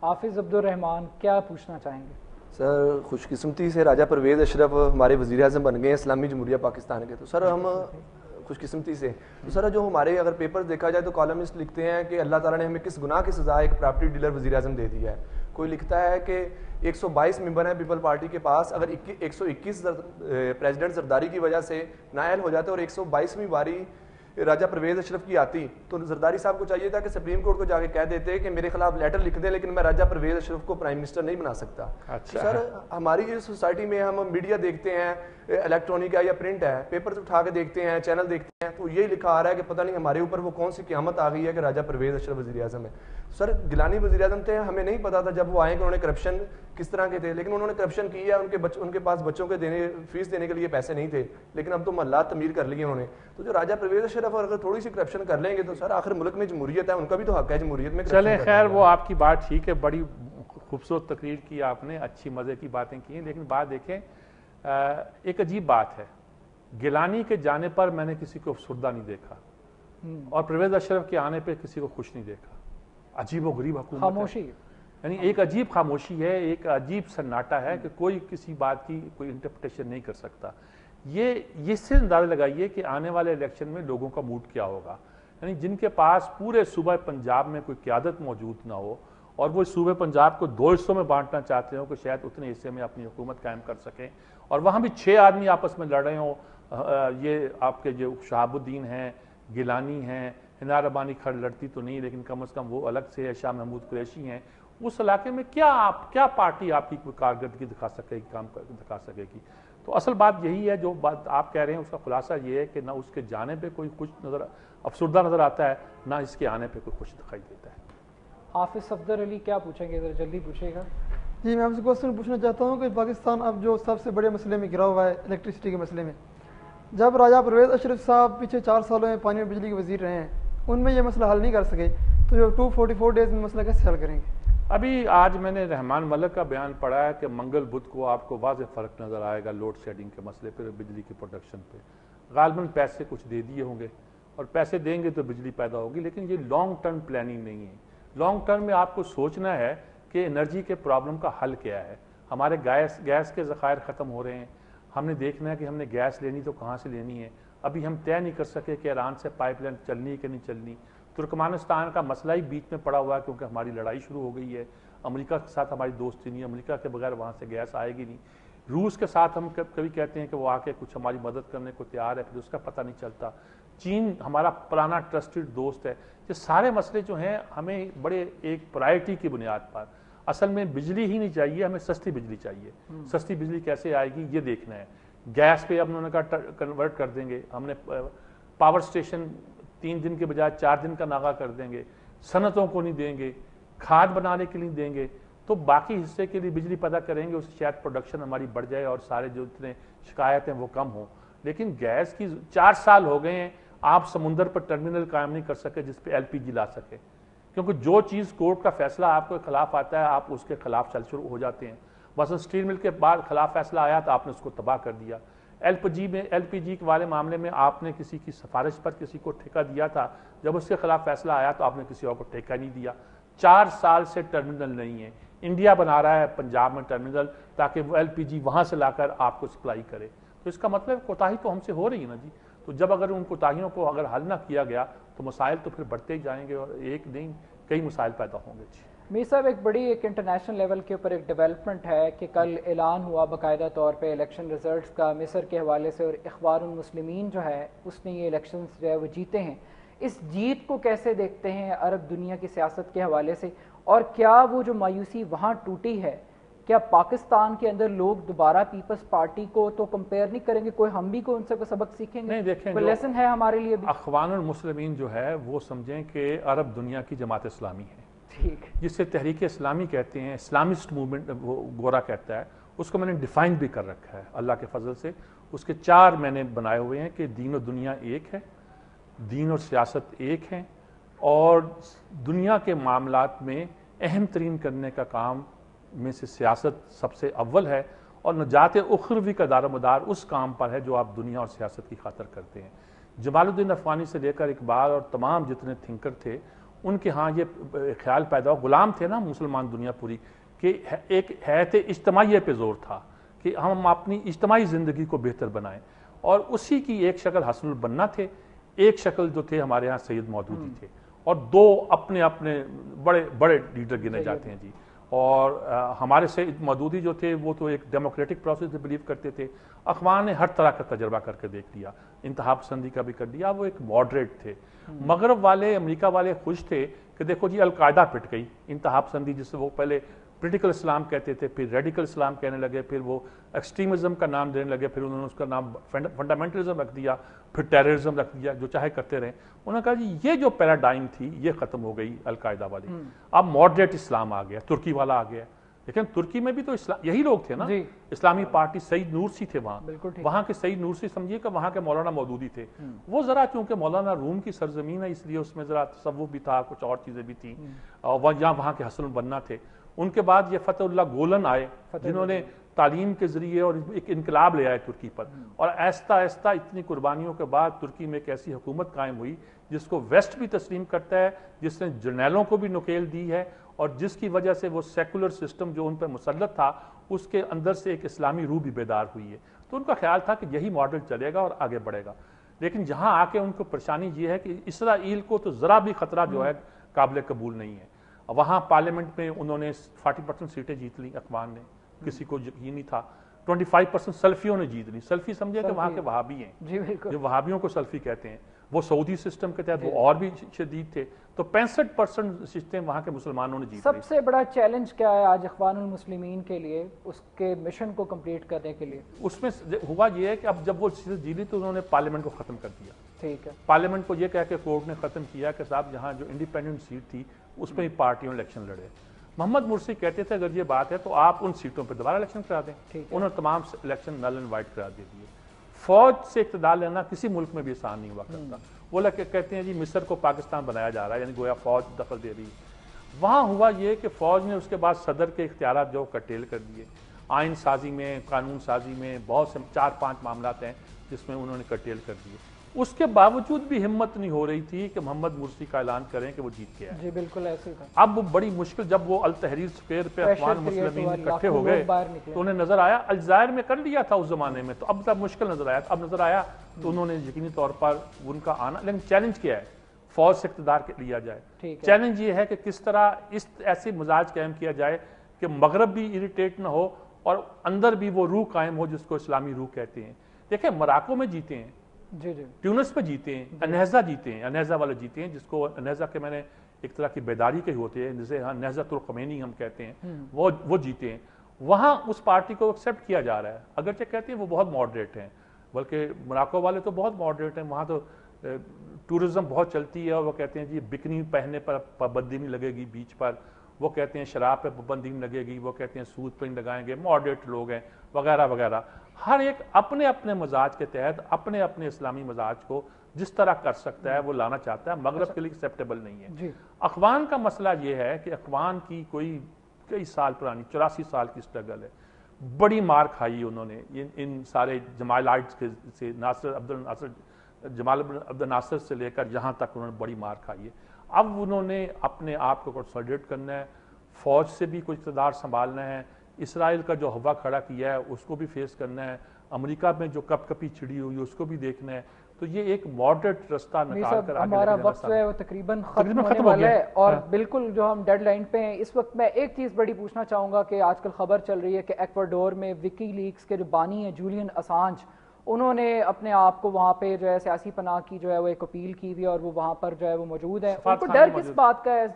حافظ عبدالرحمان کیا پوچھنا چاہیں گے؟ سر خوش قسمتی سے راجہ پرویز اشرف ہمارے وزیر اعظم بن گئے ہیں اسلامی جمہوریہ پاکستان کے. تو سر ہم خوش قسمتی سے تو سر جو ہمارے اگر پیپر دیکھا جائے تو کالمسٹ لکھتے ہیں کہ اللہ تعالیٰ نے ہمیں کس گناہ کی سزا ایک پراپرٹی ڈیلر وزیر اعظم دے دیا ہے. کوئی لکھتا ہے کہ 122 ممبر ہیں پیپل پارٹی کے پاس, اگر 121 پریزیڈنٹ زرداری کی وجہ سے نااہل ہو جاتے اور 122ویں باری راجہ پرویز اشرف کی آتی تو زرداری صاحب کو چاہیے تھا کہ سپریم کورٹ کو جا کے کہہ دیتے کہ میرے خلاف لیٹر لکھ دیں لیکن میں راجہ پرویز اشرف کو پرائم منسٹر نہیں بنا سکتا. سر ہماری جو سوسائٹی میں ہم میڈیا دیکھتے ہیں, الیکٹرانک ہے یا پرنٹ ہے, پیپر اٹھا کے دیکھتے ہیں, چینل دیکھتے ہیں, تو یہی لکھا آ رہا ہے کہ پتہ نہیں ہمارے اوپر وہ کون سی قیامت آ گئی ہے کہ راجہ پرویز اشرف وزیر اعظم ہے. سر گیلانی وزیر اعظم تھے, ہمیں نہیں پتا تھا جب وہ آئے کہ انہوں نے کرپشن کس طرح کے تھے, لیکن انہوں نے کرپشن کی ہے, ان کے پاس بچوں کے فیس دینے کے لیے پیسے نہیں تھے, لیکن اب تو محلات تعمیر کر لیے انہوں نے. تو جو راجہ پرویز اشرف اگر تھوڑی سی کرپشن کر لیں گے تو سر آخر ملک میں جمہوریت ہے, ان کا بھی تو حق ہے جمہوریت میں. چلیں خیر وہ آپ کی بات ٹھیک ہے, بڑی خوبصورت تقریر کی آپ نے, اچھی مزے کی باتیں کی ہیں, لیکن بات دیکھیں ایک عجیب بات ہے, گیلانی کے جانے پر میں نے کسی کو افسردہ نہیں دیکھا اور پرویز اشرف کے آنے پہ کسی کو خوش نہیں دیکھا. عجیب و غریب حکومت, خاموشی, یعنی ایک عجیب خاموشی ہے, ایک عجیب سناٹا ہے کہ کوئی کسی بات کی کوئی انٹرپریٹیشن نہیں کر سکتا. یہ سے اندازہ لگائیے کہ آنے والے الیکشن میں لوگوں کا موڈ کیا ہوگا. یعنی جن کے پاس پورے صوبہ پنجاب میں کوئی قیادت موجود نہ ہو اور وہ صوبہ پنجاب کو 2 حصوں میں بانٹنا چاہتے ہوں کہ شاید اتنے حصے میں اپنی حکومت قائم کر سکیں, اور وہاں بھی 6 آدمی آپس میں لڑ رہے ہوں. یہ آپ کے جو شہاب الدین ہیں, گیلانی ہیں, ہنا ربانی کھڑ لڑتی تو نہیں لیکن کم از کم وہ الگ سے ہے, شاہ محمود قریشی ہیں. اس علاقے میں کیا پارٹی آپ کی کوئی کارکردگی دکھا سکے گی, کام دکھا سکے گی. تو اصل بات یہی ہے, جو بات آپ کہہ رہے ہیں اس کا خلاصہ یہ ہے کہ نہ اس کے جانے پہ کوئی کچھ افسردہ نظر آتا ہے, نہ اس کے آنے پہ کوئی خوش دکھائی دیتا ہے. حافظ صفدر علی کیا پوچھیں گے, ذرا جلدی پوچھے گا. جی میں آپ سے کوشچن پوچھنا چاہتا ہوں کہ پاکستان اب جو سب سے بڑے مسئلے میں گرا ہوا ہے الیکٹریسٹی کے مسئلے میں, جب راجہ پرویز اشرف صاحب پیچھے 4 سالوں میں پانی اور بجلی کے وزیر رہے ہیں, ان میں یہ مسئلہ حل نہیں کر سکے, تو جو 244 ڈیز میں مسئلہ کیسے حل کریں گے؟ ابھی آج میں نے رحمان ملک کا بیان پڑھا ہے کہ منگل بدھ کو آپ کو واضح فرق نظر آئے گا لوڈ شیڈنگ کے مسئلے پہ, بجلی کی پروڈکشن پہ. غالباً پیسے کچھ دے دیے ہوں گے اور پیسے دیں گے تو بجلی پیدا ہوگی, لیکن یہ لانگ ٹرم پلاننگ نہیں ہے. لانگ ٹرم میں آپ کو سوچنا ہے کہ انرجی کے پرابلم کا حل کیا ہے. ہمارے گیس کے ذخائر ختم ہو رہے ہیں, ہم نے دیکھنا ہے کہ ہم نے گیس لینی تو کہاں سے لینی ہے. ابھی ہم طے نہیں کر سکے کہ ایران سے پائپ لائن چلنی ہے کہ نہیں چلنی. ترکمانستان کا مسئلہ ہی بیچ میں پڑا ہوا ہے کیونکہ ہماری لڑائی شروع ہو گئی ہے. امریکہ کے ساتھ ہماری دوستی نہیں, امریکہ کے بغیر وہاں سے گیس آئے گی نہیں. روس کے ساتھ ہم کبھی کہتے ہیں کہ وہ آ کے کچھ ہماری مدد کرنے کو تیار ہے, پھر اس کا پتہ نہیں چلتا. چین ہمارا پرانا ٹرسٹڈ دوست ہے. یہ سارے مسئلے جو ہیں ہمیں بڑے ایک پرائرٹی کی بنیاد پر, اصل میں بجلی ہی نہیں چاہیے, ہمیں سستی بجلی چاہیے. سستی بجلی کیسے آئے گی یہ دیکھنا ہے. گیس پہ اب انہوں نے کہا کنورٹ کر دیں گے, ہم نے پاور اسٹیشن 3 دن کے بجائے 4 دن کا ناغہ کر دیں گے. صنعتوں کو نہیں دیں گے, کھاد بنانے کے لیے دیں گے, تو باقی حصے کے لیے بجلی پیدا کریں گے, اس سے شاید پروڈکشن ہماری بڑھ جائے اور سارے جو اتنے شکایت ہیں وہ کم ہوں. لیکن گیس کی 4 سال ہو گئے ہیں, آپ سمندر پر ٹرمینل قائم نہیں کر سکے جس پہ LPG لا سکے, کیونکہ جو چیز کورٹ کا فیصلہ آپ کے خلاف آتا ہے آپ اس کے خلاف چل شروع ہو جاتے ہیں. بس اسٹیل مل کے بعد خلاف فیصلہ آیا تو آپ نے اس کو تباہ کر دیا. LPG والے معاملے میں آپ نے کسی کی سفارش پر کسی کو ٹھیکہ دیا تھا, جب اس کے خلاف فیصلہ آیا تو آپ نے کسی اور کو ٹھیکہ نہیں دیا. 4 سال سے ٹرمینل نہیں ہے. انڈیا بنا رہا ہے پنجاب میں ٹرمینل تاکہ وہ LPG وہاں سے لا کر آپ کو سپلائی کرے. تو اس کا مطلب کوتاہی تو ہم سے ہو رہی ہے نا جی. تو جب اگر ان کوتاہیوں کو اگر حل نہ کیا گیا تو مسائل تو پھر بڑھتے ہی جائیں گے اور ایک نہیں کئی مسائل پیدا ہوں گے. جی میر صاحب, ایک بڑی ایک انٹرنیشنل لیول کے اوپر ایک ڈیولپمنٹ ہے کہ کل اعلان ہوا باقاعدہ طور پہ الیکشن ریزلٹس کا مصر کے حوالے سے, اور اخوان المسلمین جو ہے اس نے یہ الیکشنز جو ہے وہ جیتے ہیں. اس جیت کو کیسے دیکھتے ہیں عرب دنیا کی سیاست کے حوالے سے, اور کیا وہ جو مایوسی وہاں ٹوٹی ہے, کیا پاکستان کے اندر لوگ دوبارہ پیپلز پارٹی کو تو کمپیئر نہیں کریں گے, کوئی ہم بھی کوئی ان سے کوئی سبق سیکھیں گے؟ نہیں دیکھیں, کوئی لیسن ہے ہمارے لیے بھی؟ اخوان المسلمین جو ہے وہ سمجھیں کہ عرب دنیا کی جماعت اسلامی ہے, ٹھیک, جسے تحریک اسلامی کہتے ہیں, اسلامسٹ موومنٹ وہ گورا کہتا ہے. اس کو میں نے ڈیفائن بھی کر رکھا ہے اللہ کے فضل سے. اس کے 4 میں نے بنائے ہوئے ہیں کہ دین و دنیا ایک ہے, دین اور سیاست ایک ہیں, اور دنیا کے معاملات میں اہم ترین کرنے کا کام میں سے سیاست سب سے اول ہے, اور نجات اخروی کا دار و مدار اس کام پر ہے جو آپ دنیا اور سیاست کی خاطر کرتے ہیں. جمال الدین افغانی سے لے کر اقبال اور تمام جتنے تھنکر تھے ان کے ہاں یہ خیال پیدا ہوا، غلام تھے نا مسلمان دنیا پوری، کہ ایک حیث اجتماعیہ پہ زور تھا کہ ہم اپنی اجتماعی زندگی کو بہتر بنائیں، اور اسی کی ایک شکل حسن البنا تھے، ایک شکل جو تھے ہمارے ہاں سید مودودی تھے، اور دو اپنے اپنے بڑے بڑے لیڈر گنے جاتے ہیں جی۔ اور ہمارے سید مودودی جو تھے وہ تو ایک ڈیموکریٹک پروسیس میں بلیو کرتے تھے، اخوان نے ہر طرح کا تجربہ کر کے دیکھ لیا، انتہا پسندی کا بھی کر لیا، وہ ایک ماڈریٹ تھے۔ مغرب والے، امریکہ والے خوش تھے کہ دیکھو جی القاعدہ پٹ گئی، انتہا پسندی جس سے وہ پہلے پولیٹیکل اسلام کہتے تھے، پھر ریڈیکل اسلام کہنے لگے، پھر وہ ایکسٹریمزم کا نام دینے لگے، پھر انہوں نے اس کا نام فنڈامنٹلزم رکھ دیا، پھر ٹیررزم رکھ دیا، جو چاہے کرتے رہے۔ انہوں نے کہا جی یہ جو پیراڈائم تھی یہ ختم ہو گئی القاعدہ والی، اب ماڈریٹ اسلام آ گیا، ترکی والا آ گیا۔ لیکن ترکی میں بھی تو یہی لوگ تھے نا، اسلامی پارٹی، سعید نورسی تھے وہاں کے سعید نورسی سمجھیے کہ وہاں کے مولانا مودودی تھے۔ وہ ذرا چونکہ مولانا روم کی سرزمین ہے اس لیے اس میں ذرا تصوف بھی تھا، کچھ اور چیزیں بھی تھیں، اور وہاں کے حسن البنا تھے۔ ان کے بعد یہ فتح اللہ گولن آئے جنہوں نے تعلیم کے ذریعے اور ایک انقلاب لے آئے ترکی پر، اور آہستہ آہستہ اتنی قربانیوں کے بعد ترکی میں ایک ایسی حکومت قائم ہوئی جس کو ویسٹ بھی تسلیم کرتا ہے، جس نے جرنیلوں کو بھی نکیل دی ہے، اور جس کی وجہ سے وہ سیکولر سسٹم جو ان پر مسلط تھا اس کے اندر سے ایک اسلامی روح بھی بیدار ہوئی ہے۔ تو ان کا خیال تھا کہ یہی ماڈل چلے گا اور آگے بڑھے گا۔ لیکن جہاں آ کے ان کو پریشانی یہ ہے کہ اسرائیل کو تو ذرا بھی خطرہ جو ہے قابل قبول نہیں ہے۔ وہاں پارلیمنٹ میں انہوں نے 40% سیٹیں جیت لی اخوان نے، کسی کو یقین نہیں تھا۔ 25% سلفیوں نے جیت لی۔ سلفی سمجھے کہ وہاں کے وہابی ہیں، جو وہابیوں کو سلفی کہتے ہیں، وہ سعودی سسٹم کے تحت وہ اور بھی شدید تھے، تو 65% سیٹیں وہاں کے مسلمانوں نے جیت لی۔ سب سے بڑا چیلنج کیا ہے آج اخوان المسلمین کے لیے اس کے مشن کو کمپلیٹ کرنے کے لیے؟ اس میں ہوا یہ ہے کہ اب جب وہ سیٹ جیتی تو انہوں نے پارلیمنٹ کو ختم کر دیا۔ ٹھیک ہے، پارلیمنٹ کو یہ کہہ کے کورٹ نے ختم کیا کہ صاحب جہاں جو انڈیپینڈنٹ سیٹ تھی اس میں ہی پارٹیوں نے الیکشن لڑے۔ محمد مرسی کہتے تھے اگر یہ بات ہے تو آپ ان سیٹوں پہ دوبارہ الیکشن کرا دیں، انہوں نے تمام الیکشن نل اینڈ وائٹ کرا دے دیے۔ فوج سے اقتدار لینا کسی ملک میں بھی آسان نہیں ہوا کرتا۔ وہ لوگ کہتے ہیں جی مصر کو پاکستان بنایا جا رہا ہے، یعنی گویا فوج دخل دے رہی ہے۔ وہاں ہوا یہ کہ فوج نے اس کے بعد صدر کے اختیارات جو کرٹیل کر دیے، آئین سازی میں، قانون سازی میں بہت سے 4-5 معاملات ہیں جس میں انہوں نے کرٹیل کر دیے۔ اس کے باوجود بھی ہمت نہیں ہو رہی تھی کہ محمد مرسی کا اعلان کریں کہ وہ جیت کے آئے۔ جی بالکل ایسے ہی تھا۔ اب وہ بڑی مشکل، جب وہ التحریر اسکوائر پہ اخوان مسلمین اکٹھے ہو گئے تو انہیں نظر آیا، الجزائر میں کر لیا تھا اس زمانے میں، تو اب تب مشکل نظر آیا، اب نظر آیا تو انہوں نے یقینی طور پر ان کا آنا، لیکن چیلنج کیا ہے؟ فوج سے اقتدار لیا جائے۔ چیلنج یہ ہے کہ کس طرح اس ایسے مزاج قائم کیا جائے کہ مغرب بھی اریٹیٹ نہ ہو اور اندر بھی وہ روح قائم ہو جس کو اسلامی روح کہتے ہیں۔ دیکھیں مراکو میں جیتے ہیں، ٹیونس پہ جیتے ہیں، انہزہ جیتے ہیں، انہزہ والے جیتے ہیں، جس کو انہزہ کے میں نے ایک طرح کی بیداری کے ہوتے ہیں جسے نہضت الخمینی ہم کہتے ہیں، وہ جیتے ہیں۔ وہاں اس پارٹی کو ایکسیپٹ کیا جا رہا ہے، اگرچہ کہتے ہیں وہ بہت ماڈریٹ ہیں، بلکہ مراکو والے تو بہت ماڈریٹ ہیں، وہاں تو ٹورزم بہت چلتی ہے، اور وہ کہتے ہیں جی بکنی پہننے پر پابندی نہیں لگے گی بیچ پر، وہ کہتے ہیں شراب پہ پابندی نہیں لگے گی، وہ کہتے ہیں سود پہ نہیں لگائیں گے، ماڈریٹ لوگ ہیں وغیرہ وغیرہ۔ ہر ایک اپنے اپنے مزاج کے تحت اپنے اپنے اسلامی مزاج کو جس طرح کر سکتا ہے وہ لانا چاہتا ہے، مغرب کے لیے ایکسیپٹیبل نہیں ہے۔ اخوان کا مسئلہ یہ ہے کہ اخوان کی کوئی کئی سال پرانی 84 سال کی سٹرگل ہے، بڑی مار کھائی انہوں نے ان سارے جمالائٹس سے، جمال عبد الناصر سے لے کر جہاں تک انہوں نے بڑی مار کھائی ہے۔ اب انہوں نے اپنے آپ کو کنسولیڈیٹ کرنا ہے، فوج سے بھی کوئی اقتدار سنبھالنا ہے، اسرائیل کا جو ہوا کھڑا کیا ہے اس کو بھی فیس کرنا ہے، امریکہ میں جو کپ کپی چھڑی ہوئی ہے اس کو بھی دیکھنا ہے۔ تو یہ ایک ماڈریٹ رستہ نکال کر آگے ہمارا وقت جو ہے وہ تقریباً ختم ہونے والا ہے، اور بالکل جو ہم ڈیڈ لائن پہ ہیں اس وقت۔ میں ایک چیز بڑی پوچھنا چاہوں گا کہ آج کل خبر چل رہی ہے کہ ایکواڈور میں وکی لیکس کے جو بانی ہیں جولین اسانج، انہوں نے اپنے آپ کو وہاں پہ جو ہے سیاسی پناہ کی جو ہے وہ ایک اپیل کی ہوئی، اور وہ وہاں پر جو ہے وہ موجود ہے۔ ان کو ڈر کس بات کا ہے؟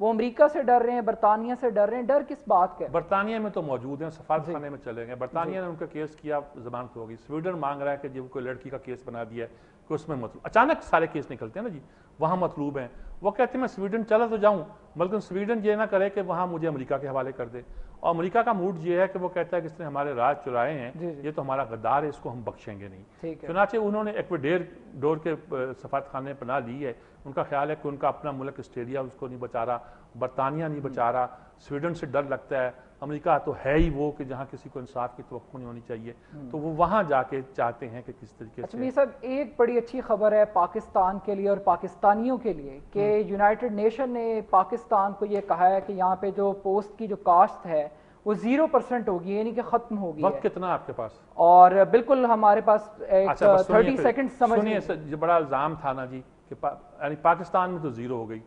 وہ امریکہ سے ڈر رہے ہیں، برطانیہ سے ڈر رہے ہیں، ڈر کس بات کا ہے؟ برطانیہ میں تو موجود ہیں، سفارت خانے میں چلے گئے، برطانیہ نے ان کا کیس کیا، ضمانت ہوگی۔ سویڈن مانگ رہا ہے کہ جب کوئی لڑکی کا کیس بنا دیا ہے کہ اس میں مطلوب، اچانک سارے کیس نکلتے ہیں نا جی، وہاں مطلوب ہیں، وہ کہتے ہیں میں سویڈن چلا تو جاؤں، بلکہ سویڈن یہ نہ کرے کہ وہاں مجھے امریکہ کے حوالے کر دے، اور امریکہ کا موڈ یہ ہے کہ وہ کہتا ہے کہ اس نے ہمارے راز چرائے ہیں، یہ تو ہمارا غدار ہے، اس کو ہم بخشیں گے نہیں۔ چنانچہ انہوں نے ایکواڈور کے سفارت خانے پناہ لی ہے، ان کا خیال ہے کہ ان کا اپنا ملک آسٹریلیا اس کو نہیں بچا رہا، برطانیہ نہیں بچا رہا، سویڈن سے ڈر لگتا ہے، امریکہ تو ہے ہی وہ کہ جہاں کسی کو انصاف کی توقع نہیں ہونی چاہیے، تو وہ وہاں جا کے چاہتے ہیں کہ کس طریقے سے۔ میر صاحب ایک بڑی اچھی خبر ہے پاکستان کے لیے اور پاکستانیوں کے لیے کہ یونائٹڈ نیشن نے پاکستان کو یہ کہا ہے کہ یہاں پہ جو پوسٹ کی جو کاسٹ ہے وہ 0% ہوگی، یعنی کہ ختم ہوگی۔ وقت کتنا آپ کے پاس؟ اور بالکل ہمارے پاس 30 سیکنڈ سمجھیں۔ یہ بڑا الزام تھا نا جی کہ یعنی پاکستان میں تو 0 ہو گئی،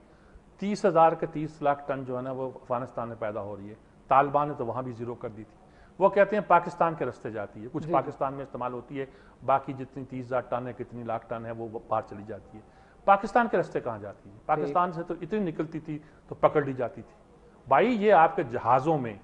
30,000 کے 30 لاکھ ٹن جو ہے نا وہ افغانستان میں پیدا ہو رہی ہے، طالبان نے تو وہاں بھی 0 کر دی تھی۔ وہ کہتے ہیں پاکستان کے رستے جاتی ہے، کچھ پاکستان میں استعمال ہوتی ہے، باقی جتنی 30,000 ٹن ہے، کتنی لاکھ ٹن ہے وہ باہر چلی جاتی ہے۔ پاکستان کے رستے کہاں جاتی ہے؟ پاکستان سے تو اتنی نکلتی تھی تو پکڑ لی جاتی تھی۔ بھائی یہ آپ کے جہازوں میں،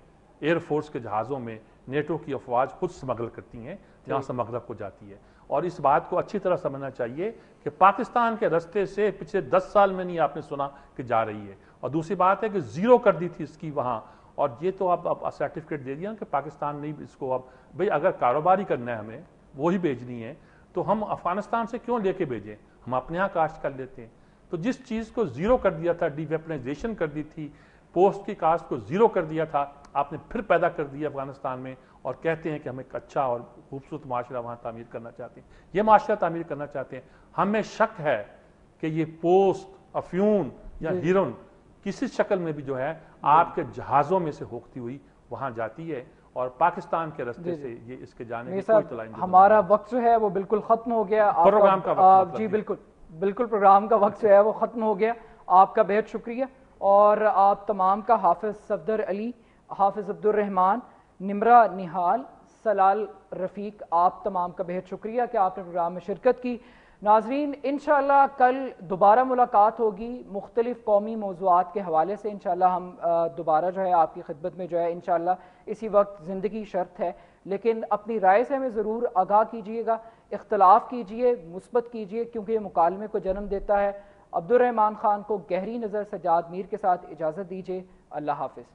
ایئر فورس کے جہازوں میں نیٹو کی افواج خود سمگل کرتی ہیں جہاں سے مغرب کو جاتی ہے، اور اس بات کو اچھی طرح سمجھنا چاہیے کہ پاکستان کے رستے سے پچھلے 10 سال میں نہیں آپ نے سنا کہ جا رہی ہے، اور دوسری بات ہے کہ 0 کر دی تھی اس کی وہاں، اور یہ تو اب سرٹیفکیٹ دے دیا کہ پاکستان نہیں اس کو اب بھئی اگر کاروباری کرنا ہے ہمیں وہی بھیجنی ہے تو ہم افغانستان سے کیوں لے کے بھیجیں، ہم اپنے یہاں کاشت کر لیتے ہیں۔ تو جس چیز کو 0 کر دیا تھا، ڈی ویپنائزیشن کر دی تھی، پوسٹ کی کاسٹ کو 0 کر دیا تھا، آپ نے پھر پیدا کر دیا افغانستان میں، اور کہتے ہیں کہ ہم ایک اچھا اور خوبصورت معاشرہ وہاں تعمیر کرنا چاہتے ہیں۔ یہ معاشرہ تعمیر کرنا چاہتے ہیں، ہمیں شک ہے کہ یہ پوسٹ افیون یا ہیرون کسی شکل میں بھی جو ہے آپ کے جہازوں میں سے ہوکتی ہوئی وہاں جاتی ہے، اور پاکستان کے رستے سے یہ اس کے جانے کی کوئی اطلاع نہیں۔ ہمارا وقت جو ہے وہ بالکل ختم ہو گیا، پروگرام کا وقت، جی بالکل پروگرام کا وقت جو ہے وہ ختم ہو گیا۔ آپ کا بہت شکریہ، اور آپ تمام کا حافظ صفدر علی، حافظ عبد الرحمن، نمرہ نہال، سلال رفیق، آپ تمام کا بہت شکریہ کہ آپ نے پروگرام میں شرکت کی۔ ناظرین انشاءاللہ کل دوبارہ ملاقات ہوگی مختلف قومی موضوعات کے حوالے سے، انشاءاللہ ہم دوبارہ جو ہے آپ کی خدمت میں جو ہے انشاءاللہ اسی وقت زندگی شرط ہے، لیکن اپنی رائے سے ہمیں ضرور آگاہ کیجئے گا، اختلاف کیجئے، مثبت کیجئے، کیونکہ یہ مکالمے کو جنم دیتا ہے۔ عبد الرحمن خان کو گہری نظر سجاد میر کے ساتھ اجازت دیجئے، اللہ حافظ۔